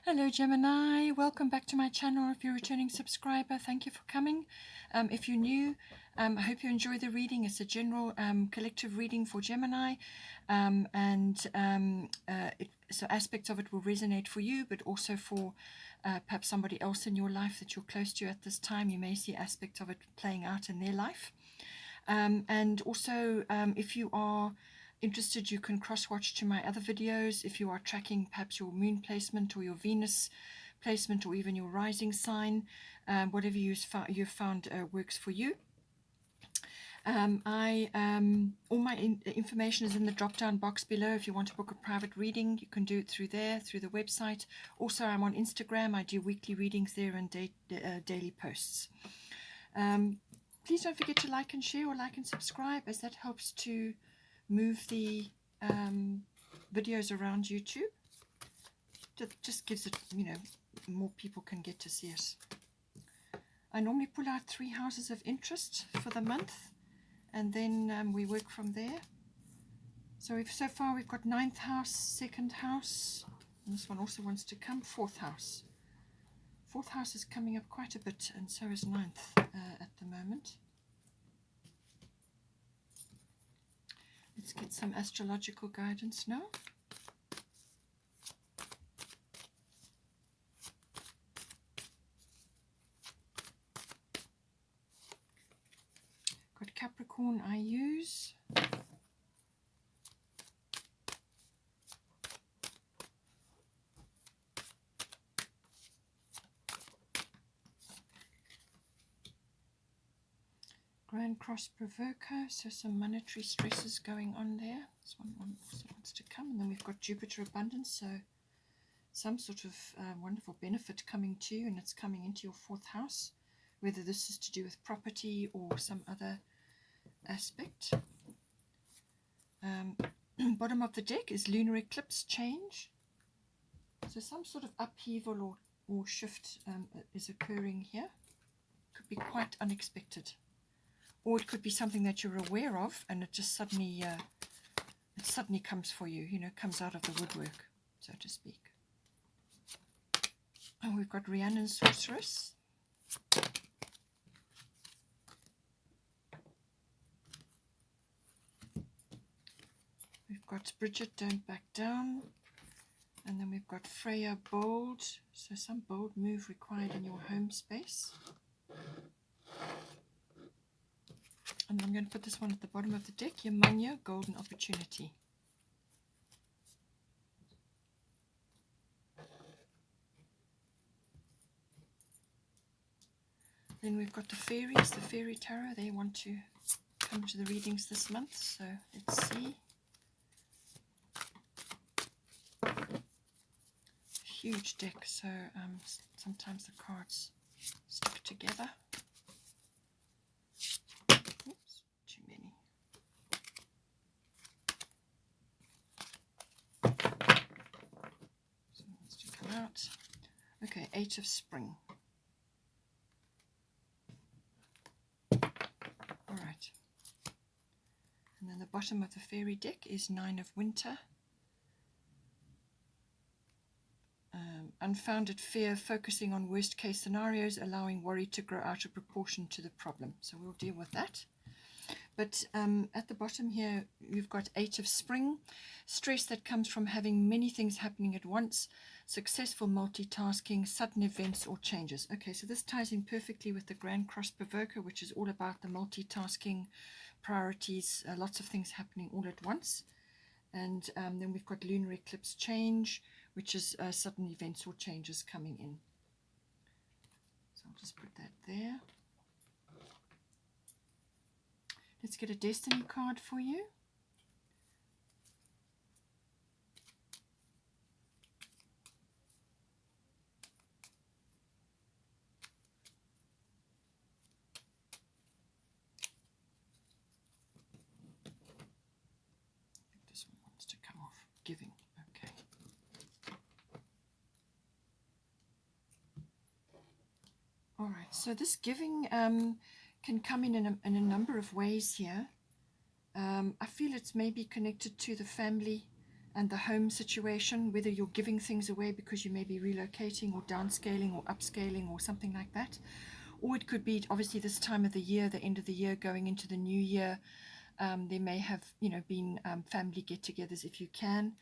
Hello Gemini, welcome back to my channel. If you're a returning subscriber, thank you for coming. If you're new, I hope you enjoy the reading. It's a general collective reading for Gemini, so aspects of it will resonate for you, but also for perhaps somebody else in your life that you're close to at this time. You may see aspects of it playing out in their life. And also, if you are interested, you can cross-watch to my other videos if you are tracking perhaps your moon placement or your Venus placement or even your rising sign. Whatever you've found works for you. All my information is in the drop-down box below. If you want to book a private reading, you can do it through there, through the website. Also, I'm on Instagram. I do weekly readings there and daily posts. Please don't forget to like and share or like and subscribe, as that helps to move the videos around YouTube. Just gives it, more people can get to see it. I normally pull out 3 houses of interest for the month, and then we work from there. So so far we've got 9th house, 2nd house, and this one also wants to come, 4th house. 4th house is coming up quite a bit, and so is 9th at the moment. Let's get some astrological guidance now. Got Capricorn I use. Grand Cross Provoker, so some monetary stresses going on there. This one also wants to come. And then we've got Jupiter Abundance, so some sort of wonderful benefit coming to you, and it's coming into your 4th house, whether this is to do with property or some other aspect. Bottom of the deck is Lunar Eclipse Change. So some sort of upheaval or shift is occurring here. Could be quite unexpected. Or it could be something that you're aware of, and it just suddenly comes for you, comes out of the woodwork, so to speak. And we've got Rhiannon Sorceress. We've got Bridget, Don't Back Down. And then we've got Freya, Bold. So some bold move required in your home space. And I'm going to put this one at the bottom of the deck, Yemanya, Golden Opportunity. Then we've got the fairies, the fairy tarot. They want to come to the readings this month, so let's see. Huge deck, so sometimes the cards stick together. Oops, too many. So it wants to come out. Okay, 8 of Spring. Alright. And then the bottom of the fairy deck is 9 of Winter. Unfounded fear, focusing on worst case scenarios, allowing worry to grow out of proportion to the problem. So we'll deal with that. But at the bottom here, you've got 8 of Spring. Stress that comes from having many things happening at once, successful multitasking, sudden events or changes. Okay, so this ties in perfectly with the Grand Cross Provoker, which is all about the multitasking, priorities, lots of things happening all at once. And then we've got Lunar Eclipse Change, which is sudden events or changes coming in. So I'll just put that there. Let's get a destiny card for you. I think this one wants to come off. Giving. Okay. All right. So this giving can come in a number of ways here. I feel it's maybe connected to the family and the home situation, whether you're giving things away because you may be relocating or downscaling or upscaling or something like that. Or it could be obviously this time of the year, the end of the year, going into the new year. There may have, been family get-togethers if you can,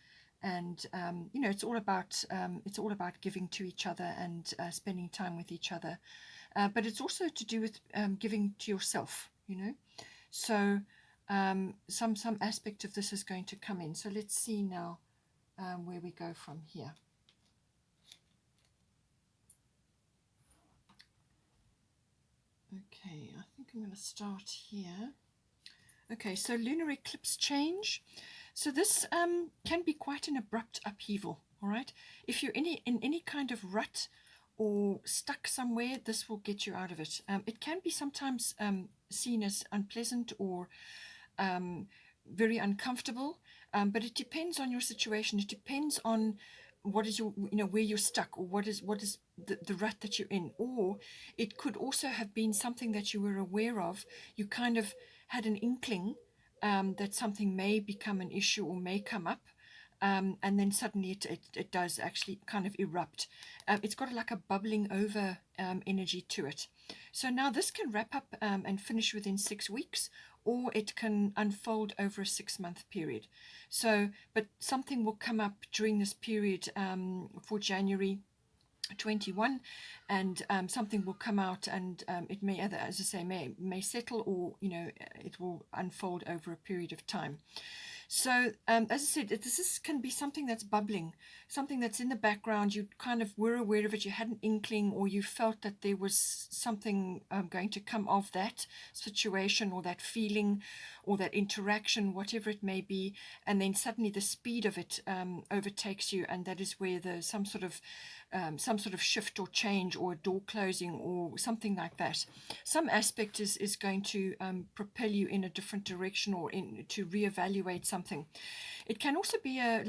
and it's all about giving to each other and spending time with each other. But it's also to do with giving to yourself, So some aspect of this is going to come in. So let's see now where we go from here. Okay, I think I'm going to start here. Okay, so lunar eclipse change. So this can be quite an abrupt upheaval, all right? If you're in any kind of rut or stuck somewhere, this will get you out of it. It can be sometimes seen as unpleasant or very uncomfortable, but it depends on your situation. It depends on what is your, where you're stuck, or what is the rut that you're in. Or it could also have been something that you were aware of. You kind of had an inkling that something may become an issue or may come up, and then suddenly it does actually kind of erupt. It's got like a bubbling over energy to it. So now this can wrap up and finish within 6 weeks, or it can unfold over a 6-month period. So, but something will come up during this period for January 21, and something will come out, and it may, as I say, may settle, or it will unfold over a period of time. So as I said, this can be something that's bubbling, something that's in the background. You kind of were aware of it, you had an inkling, or you felt that there was something going to come of that situation, or that feeling, or that interaction, whatever it may be, and then suddenly the speed of it overtakes you, and that is where some sort of shift or change, or a door closing, or something like that. Some aspect is going to propel you in a different direction, or to reevaluate something. It can also be a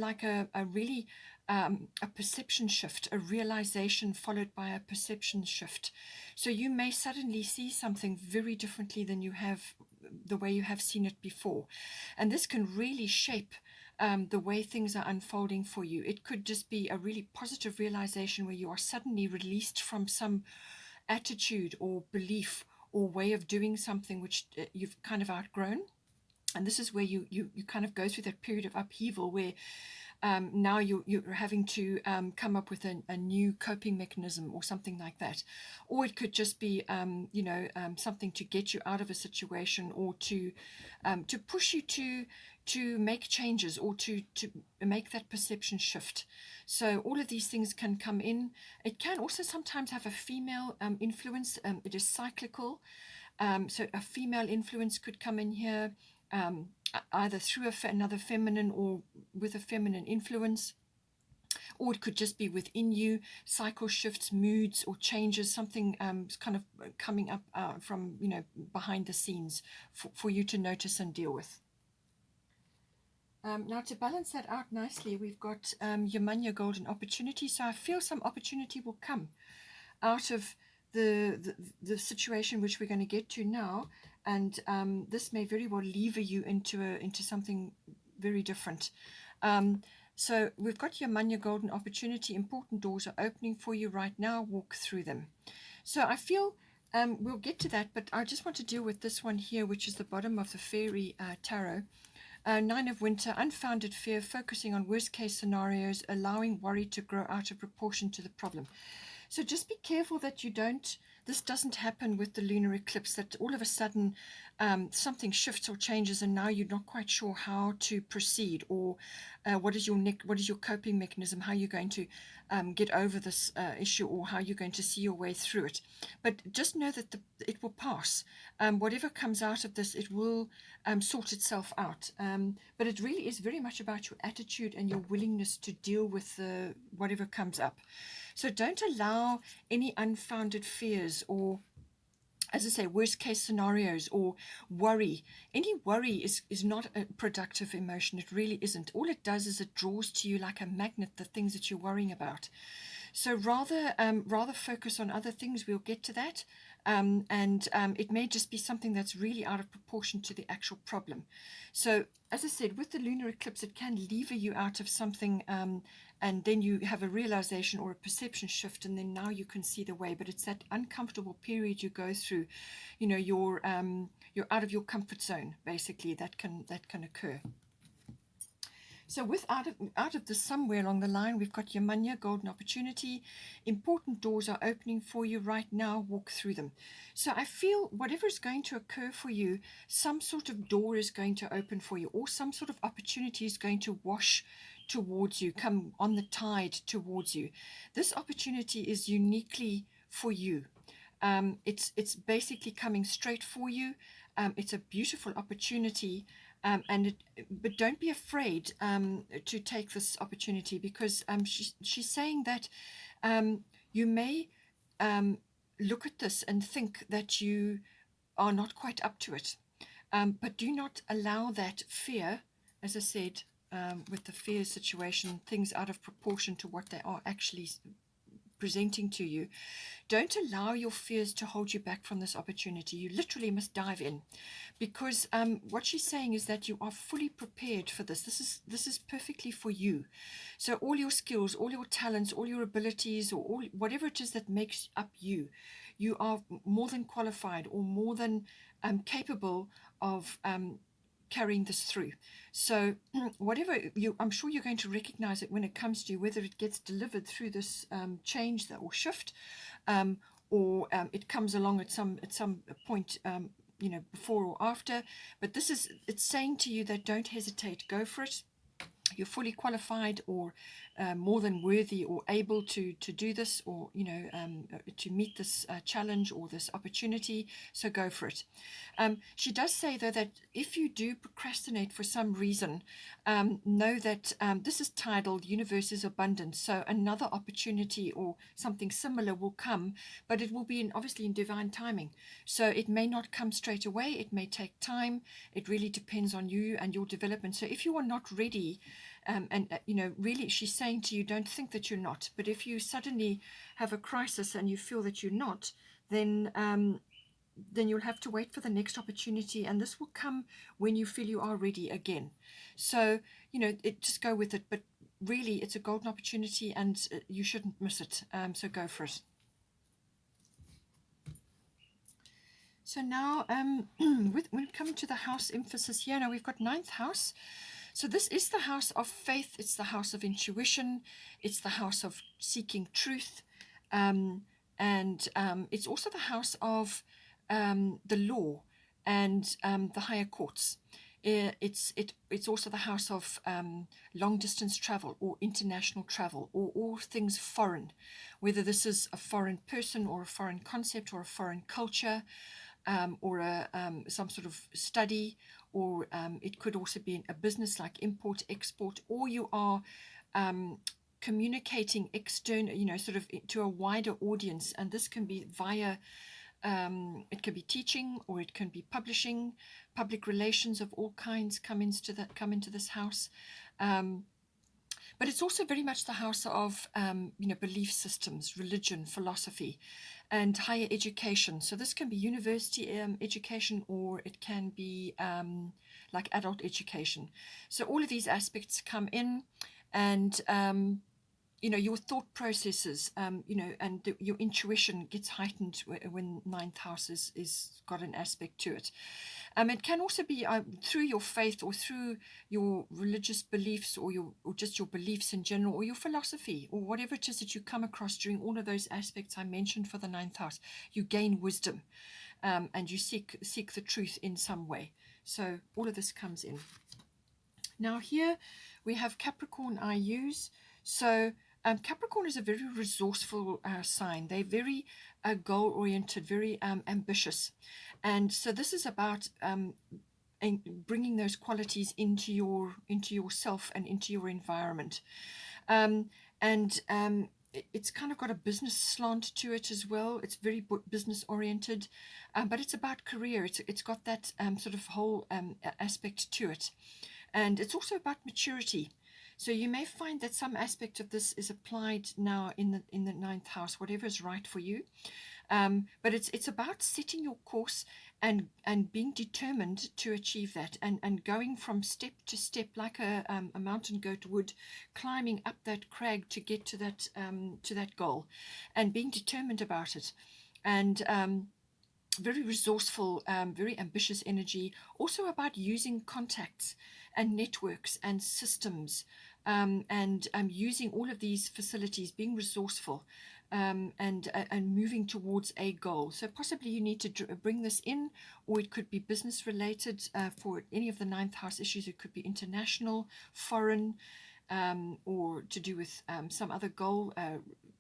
really a perception shift, a realization followed by a perception shift. So you may suddenly see something very differently than the way you have seen it before, and this can really shape the way things are unfolding for you. It could just be a really positive realization where you are suddenly released from some attitude or belief or way of doing something which you've kind of outgrown. And this is where you kind of go through that period of upheaval where now you're having to come up with a new coping mechanism or something like that. Or it could just be, something to get you out of a situation, or to push you to make changes, or to make that perception shift. So all of these things can come in. It can also sometimes have a female influence. It is cyclical. So a female influence could come in here, either through another feminine, or with a feminine influence. Or it could just be within you, cycle shifts, moods, or changes, something kind of coming up from behind the scenes for you to notice and deal with. Now, to balance that out nicely, we've got your golden opportunity. So I feel some opportunity will come out of the situation which we're going to get to now, and this may very well lever you into something very different. So we've got your golden opportunity. Important doors are opening for you right now. Walk through them. So I feel we'll get to that, but I just want to deal with this one here, which is the bottom of the fairy tarot. 9 of Winter, unfounded fear, focusing on worst case scenarios, allowing worry to grow out of proportion to the problem. So just be careful that this doesn't happen with the lunar eclipse, that all of a sudden something shifts or changes, and now you're not quite sure how to proceed, or what is your coping mechanism, how you're going to get over this issue, or how you're going to see your way through it. But just know that it will pass. Whatever comes out of this, it will sort itself out. But it really is very much about your attitude and your willingness to deal with whatever comes up. So don't allow any unfounded fears, or, as I say, worst case scenarios, or worry. Any worry is not a productive emotion. It really isn't. All it does is it draws to you like a magnet the things that you're worrying about. So rather focus on other things. We'll get to that. and it may just be something that's really out of proportion to the actual problem. So, as I said, with the lunar eclipse, it can lever you out of something, and then you have a realization or a perception shift, and then now you can see the way. But it's that uncomfortable period you go through, you know, you're out of your comfort zone, basically, that can occur. So with out of this, somewhere along the line, we've got Yamanya, golden opportunity. Important doors are opening for you right now. Walk through them. So I feel whatever is going to occur for you, some sort of door is going to open for you, or some sort of opportunity is going to wash towards you, come on the tide towards you. This opportunity is uniquely for you. It's basically coming straight for you. It's a beautiful opportunity. But don't be afraid to take this opportunity, because she's saying that you may look at this and think that you are not quite up to it. But do not allow that fear, as I said, with the fear situation, things out of proportion to what they are actually presenting to you. Don't allow your fears to hold you back from this opportunity. You literally must dive in, because what she's saying is that you are fully prepared for this. This is perfectly for you. So all your skills, all your talents, all your abilities, or all, whatever it is that makes up you, you are more than qualified or more than capable of carrying this through. So whatever I'm sure you're going to recognize it when it comes to you, whether it gets delivered through this change or shift, or it comes along at some point, before or after. But it's saying to you that don't hesitate, go for it. You're fully qualified, or more than worthy or able to do this, or to meet this challenge or this opportunity. So go for it. She does say, though, that if you do procrastinate for some reason, know that this is titled Universe is Abundant. So another opportunity or something similar will come, but it will be obviously in divine timing. So it may not come straight away. It may take time. It really depends on you and your development. So if you are not ready, really, she's saying to you, don't think that you're not. But if you suddenly have a crisis and you feel that you're not, then you'll have to wait for the next opportunity, and this will come when you feel you are ready again. So just go with it. But really, it's a golden opportunity, and you shouldn't miss it. So go for it. So now, when it comes to the house emphasis here, now we've got 9th house. So this is the house of faith. It's the house of intuition. It's the house of seeking truth. And it's also the house of the law and the higher courts. It's also the house of long distance travel or international travel, or all things foreign, whether this is a foreign person or a foreign concept or a foreign culture, or some sort of study, or it could also be a business like import, export, or you are communicating external, sort of to a wider audience. And this can be via, it can be teaching, or it can be publishing, public relations of all kinds come into this house. But it's also very much the house of, belief systems, religion, philosophy, and higher education. So this can be university education, or it can be like adult education. So all of these aspects come in, and your thought processes, and your intuition gets heightened when 9th house is got an aspect to it. It can also be through your faith, or through your religious beliefs, or just your beliefs in general, or your philosophy, or whatever it is that you come across during all of those aspects I mentioned for the 9th house. You gain wisdom, and you seek the truth in some way. So all of this comes in. Now here we have Capricorn IUs. So Capricorn is a very resourceful sign. They're very goal-oriented, very ambitious. And so this is about bringing those qualities into yourself and into your environment. It's kind of got a business slant to it as well. It's very business-oriented, but it's about career. It's got that sort of whole aspect to it. And it's also about maturity. So you may find that some aspect of this is applied now in the ninth house, whatever is right for you. But it's about setting your course and being determined to achieve that, and going from step to step like a mountain goat would, climbing up that crag to get to that goal, and being determined about it, and very resourceful, very ambitious energy. Also about using contacts and networks and systems, and using all of these facilities, being resourceful, and moving towards a goal. So possibly you need to bring this in, or it could be business related for any of the ninth house issues. It could be international, foreign, or to do with some other goal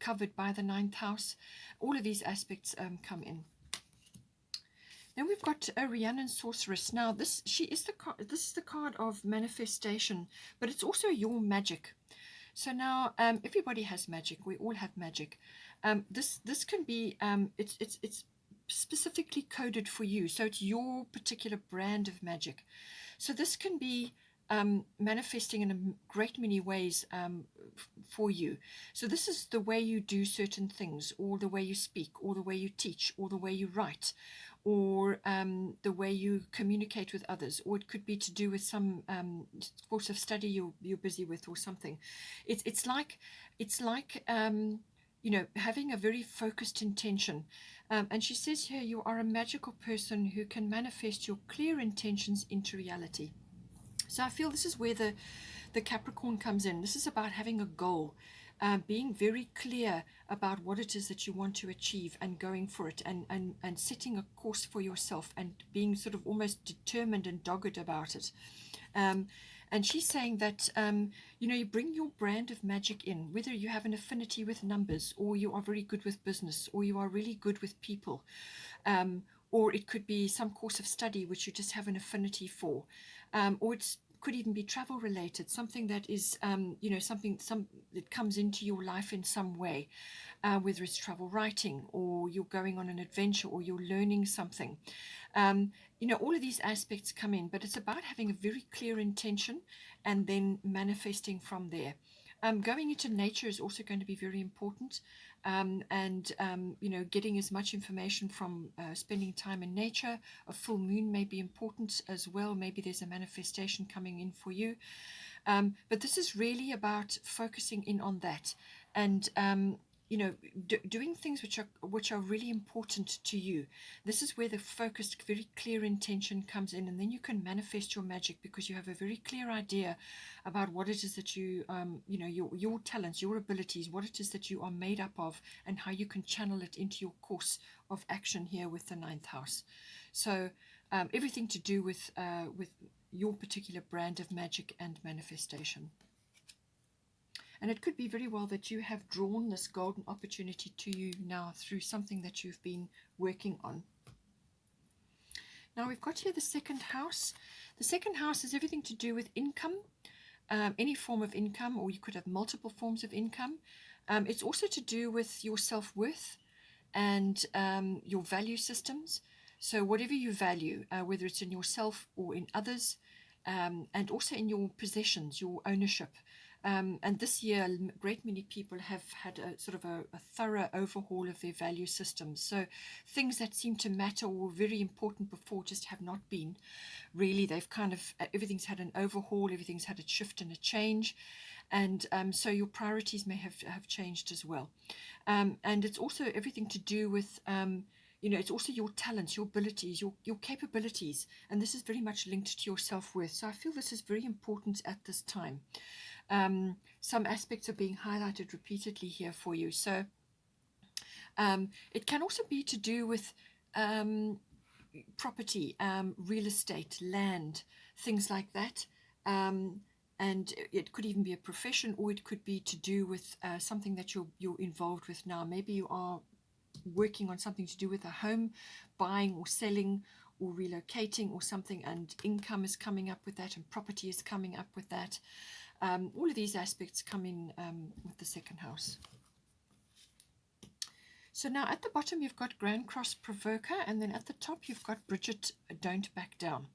covered by the ninth house. All of these aspects come in. Then we've got a Rhiannon Sorceress. Now this is the card of manifestation, but it's also your magic. So now everybody has magic. We all have magic. This can be it's specifically coded for you. So it's your particular brand of magic. So this can be manifesting in a great many ways for you. So this is the way you do certain things, or the way you speak, or the way you teach, or the way you write, or the way you communicate with others, or it could be to do with some course of study you're busy with, or something. It's like having a very focused intention. And she says here, you are a magical person who can manifest your clear intentions into reality. So I feel this is where the Capricorn comes in. This is about having a goal, being very clear about what it is that you want to achieve, and going for it, and setting a course for yourself, and being sort of almost determined and dogged about it. And she's saying that, you bring your brand of magic in, whether you have an affinity with numbers, or you are very good with business, or you are really good with people, or it could be some course of study which you just have an affinity for, or it could even be travel related, something that is, something that comes into your life in some way, whether it's travel writing, or you're going on an adventure, or you're learning something. All of these aspects come in, but it's about having a very clear intention and then manifesting from there. Going into nature is also going to be very important, and getting as much information from spending time in nature. A full moon may be important as well. Maybe there's a manifestation coming in for you, but this is really about focusing in on that, and doing things which are really important to you. This is where the focused, very clear intention comes in, and then you can manifest your magic, because you have a very clear idea about what it is that you, your talents, your abilities, what it is that you are made up of, and how you can channel it into your course of action here with the ninth house. So everything to do with your particular brand of magic and manifestation. And it could be very well that you have drawn this golden opportunity to you now through something that you've been working on. Now we've got here the second house. The second house is everything to do with income, any form of income, or you could have multiple forms of income. It's also to do with your self-worth and your value systems. So whatever you value, whether it's in yourself or in others, and also in your possessions, your ownership. And this year, a great many people have had a sort of a thorough overhaul of their value systems. So things that seem to matter or were very important before just have not been. Really, they've kind of, everything's had an overhaul, everything's had a shift and a change. And so your priorities may have changed as well. And it's also everything to do with, it's also your talents, your abilities, your capabilities. And this is very much linked to your self-worth. So I feel this is very important at this time. Some aspects are being highlighted repeatedly here for you. So it can also be to do with property, real estate, land, things like that. And it could even be a profession, or it could be to do with something that you're involved with now. Maybe you are working on something to do with a home, buying or selling or relocating or something, and income is coming up with that, and property is coming up with that. All of these aspects come in with the second house. So now at the bottom you've got Grand Cross Provoker, and then at the top you've got Bridget, Don't Back Down.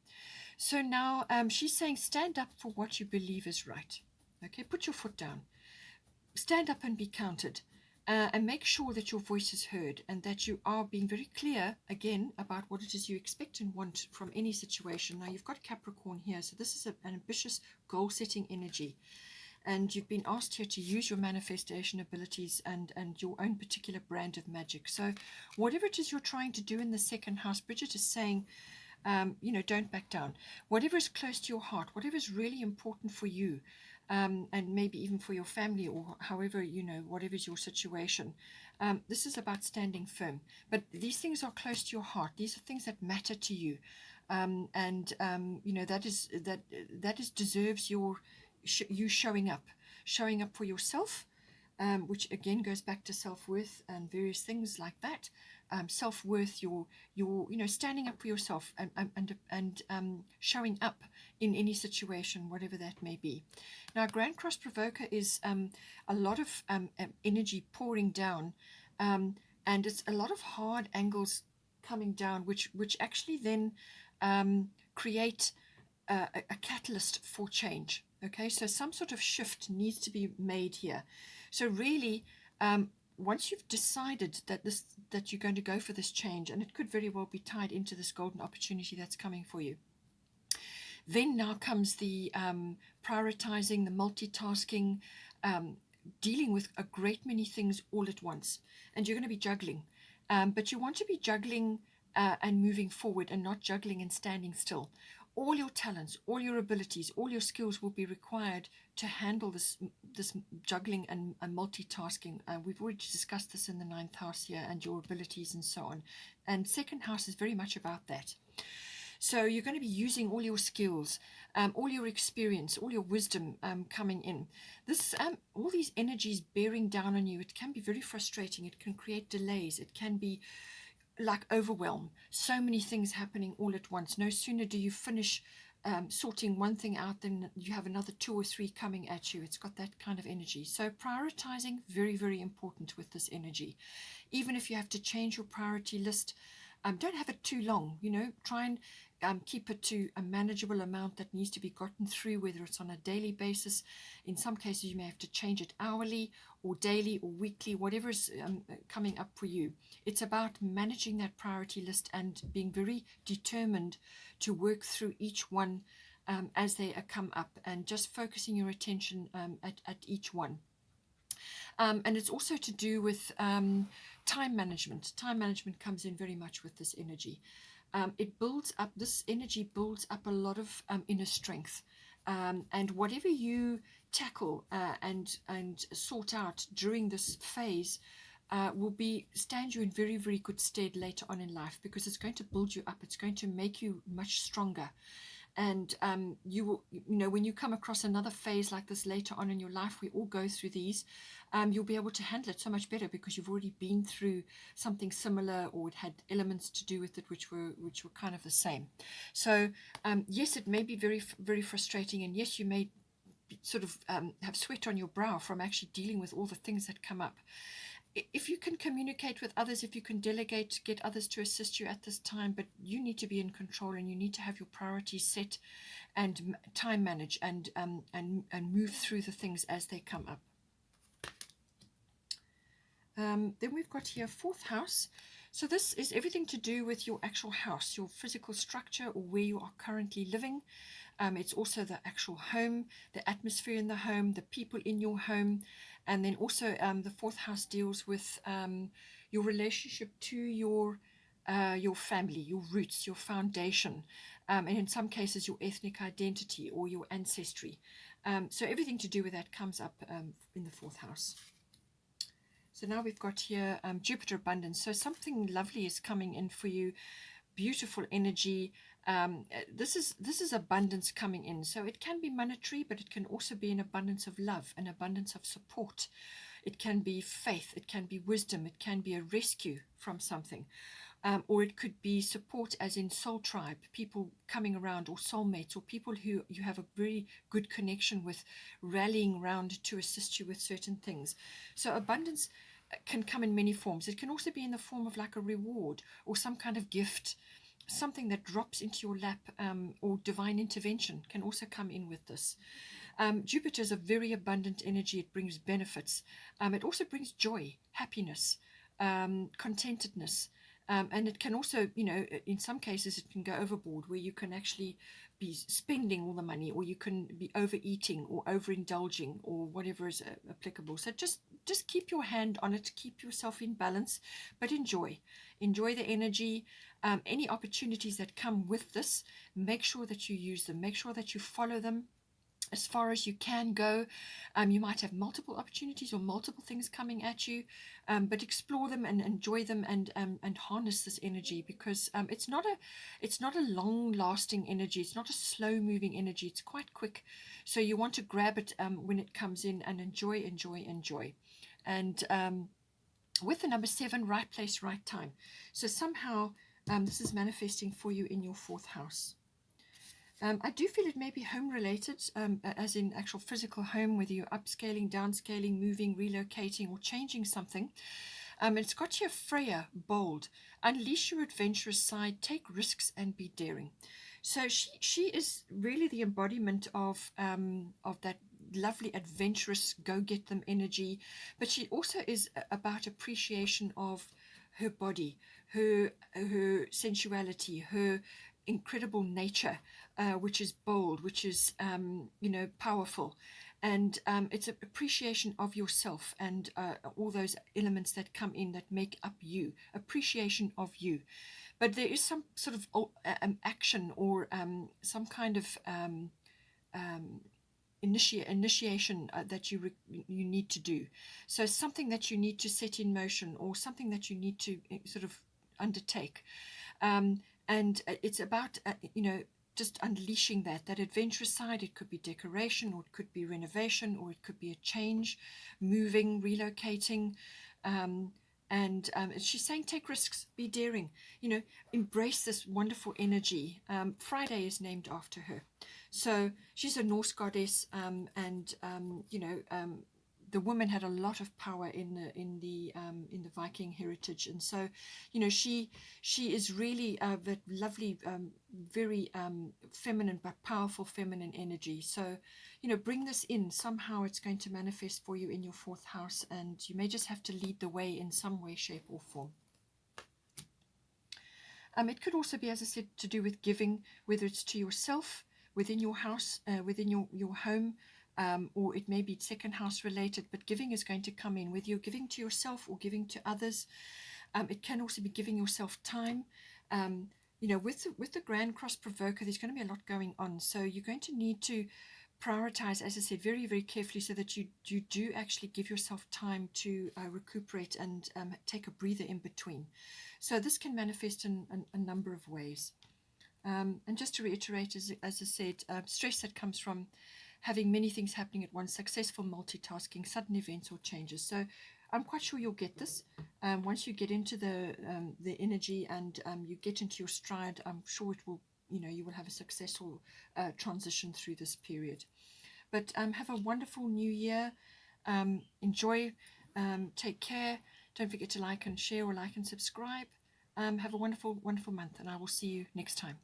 So now she's saying stand up for what you believe is right. Okay, put your foot down. Stand up and be counted. And make sure that your voice is heard and that you are being very clear, again, about what it is you expect and want from any situation. Now, you've got Capricorn here, so this is an ambitious, goal-setting energy. And you've been asked here to use your manifestation abilities and your own particular brand of magic. So whatever it is you're trying to do in the second house, Bridget is saying, don't back down. Whatever is close to your heart, whatever is really important for you, and maybe even for your family, or however, whatever is your situation. This is about standing firm. But these things are close to your heart. These are things that matter to you. That deserves you showing up for yourself, which again goes back to self-worth and various things like that. Self-worth, your standing up for yourself and showing up in any situation, whatever that may be. Now, Grand Cross Provoker is a lot of energy pouring down, and it's a lot of hard angles coming down, which actually then create a catalyst for change. Okay, so some sort of shift needs to be made here. So really, once you've decided that you're going to go for this change, and it could very well be tied into this golden opportunity that's coming for you, then now comes the prioritizing, the multitasking, dealing with a great many things all at once. And you're going to be juggling. But you want to be juggling and moving forward, and not juggling and standing still. All your talents, all your abilities, all your skills will be required to handle this juggling and multitasking. We've already discussed this in the 9th house here, and your abilities and so on. And second house is very much about that. So you're going to be using all your skills, all your experience, all your wisdom coming in. All these energies bearing down on you, it can be very frustrating. It can create delays. It can be like overwhelm. So many things happening all at once. No sooner do you finish sorting one thing out than you have another 2 or 3 coming at you. It's got that kind of energy. So prioritizing, very, very important with this energy. Even if you have to change your priority list, don't have it too long. Try and keep it to a manageable amount that needs to be gotten through, whether it's on a daily basis. In some cases, you may have to change it hourly or daily or weekly, whatever is coming up for you. It's about managing that priority list and being very determined to work through each one as they come up, and just focusing your attention at each one. And it's also to do with time management. Time management comes in very much with this energy. This energy builds up a lot of inner strength. And whatever you tackle and sort out during this phase will stand you in very, very good stead later on in life, because it's going to build you up. It's going to make you much stronger. And you will, when you come across another phase like this later on in your life, we all go through these, you'll be able to handle it so much better, because you've already been through something similar, or it had elements to do with it which were kind of the same. So yes, it may be very, very frustrating, and yes, you may sort of have sweat on your brow from actually dealing with all the things that come up. If you can communicate with others, if you can delegate, get others to assist you at this time, but you need to be in control, and you need to have your priorities set and time manage and move through the things as they come up. Then we've got here 4th house. So this is everything to do with your actual house, your physical structure, or where you are currently living. It's also the actual home, the atmosphere in the home, the people in your home. And then also the 4th house deals with your relationship to your family, your roots, your foundation, and in some cases your ethnic identity or your ancestry. So everything to do with that comes up in the 4th house. So now we've got here Jupiter abundance. So something lovely is coming in for you. Beautiful energy. This is abundance coming in. So it can be monetary, but it can also be an abundance of love, an abundance of support. It can be faith. It can be wisdom. It can be a rescue from something. Or it could be support as in soul tribe, people coming around, or soulmates, or people who you have a very good connection with, rallying around to assist you with certain things. So abundance can come in many forms. It can also be in the form of like a reward or some kind of gift, something that drops into your lap, or divine intervention can also come in with this. Jupiter is a very abundant energy. It brings benefits. It also brings joy, happiness, contentedness. And it can also, in some cases, it can go overboard where you can actually be spending all the money, or you can be overeating or overindulging, or whatever is applicable. So just keep your hand on it, keep yourself in balance, but enjoy the energy. Any opportunities that come with this, make sure that you use them, make sure that you follow them as far as you can go. You might have multiple opportunities or multiple things coming at you, but explore them and enjoy them, and harness this energy, because it's not a long lasting energy. It's not a slow moving energy. It's quite quick. So you want to grab it when it comes in, and enjoy. And with the number 7, right place, right time. So somehow this is manifesting for you in your 4th house. I do feel it may be home related, as in actual physical home, whether you're upscaling, downscaling, moving, relocating, or changing something. It's got here Freya, bold, unleash your adventurous side, take risks, and be daring. So she is really the embodiment of that lovely adventurous go get them energy, but she also is about appreciation of her body, her sensuality, her incredible nature, which is bold, which is powerful, and it's an appreciation of yourself, and all those elements that come in that make up you, appreciation of you. But there is some sort of action, or some kind of initiation that you need to do. So something that you need to set in motion, or something that you need to sort of undertake. And it's about just unleashing that adventurous side. It could be decoration, or it could be renovation, or it could be a change, moving, relocating. And she's saying, take risks, be daring, embrace this wonderful energy. Friday is named after her. So she's a Norse goddess, and the woman had a lot of power in the Viking heritage, and so she is really that lovely, very feminine but powerful feminine energy. So bring this in. Somehow it's going to manifest for you in your 4th house, and you may just have to lead the way in some way, shape, or form. It could also be, as I said, to do with giving, whether it's to yourself within your house, within your home. Or it may be 2nd house related, but giving is going to come in, whether you're giving to yourself or giving to others. It can also be giving yourself time. With the Grand Cross Provoker, there's going to be a lot going on. So you're going to need to prioritize, as I said, very, very carefully, so that you do actually give yourself time to recuperate and take a breather in between. So this can manifest in a number of ways. And just to reiterate, as I said, stress that comes from having many things happening at once, successful multitasking, sudden events or changes. So I'm quite sure you'll get this. Once you get into the energy, and you get into your stride, I'm sure it will, you will have a successful transition through this period. But have a wonderful new year. Enjoy. Take care. Don't forget to like and share, or like and subscribe. Have a wonderful, wonderful month, and I will see you next time.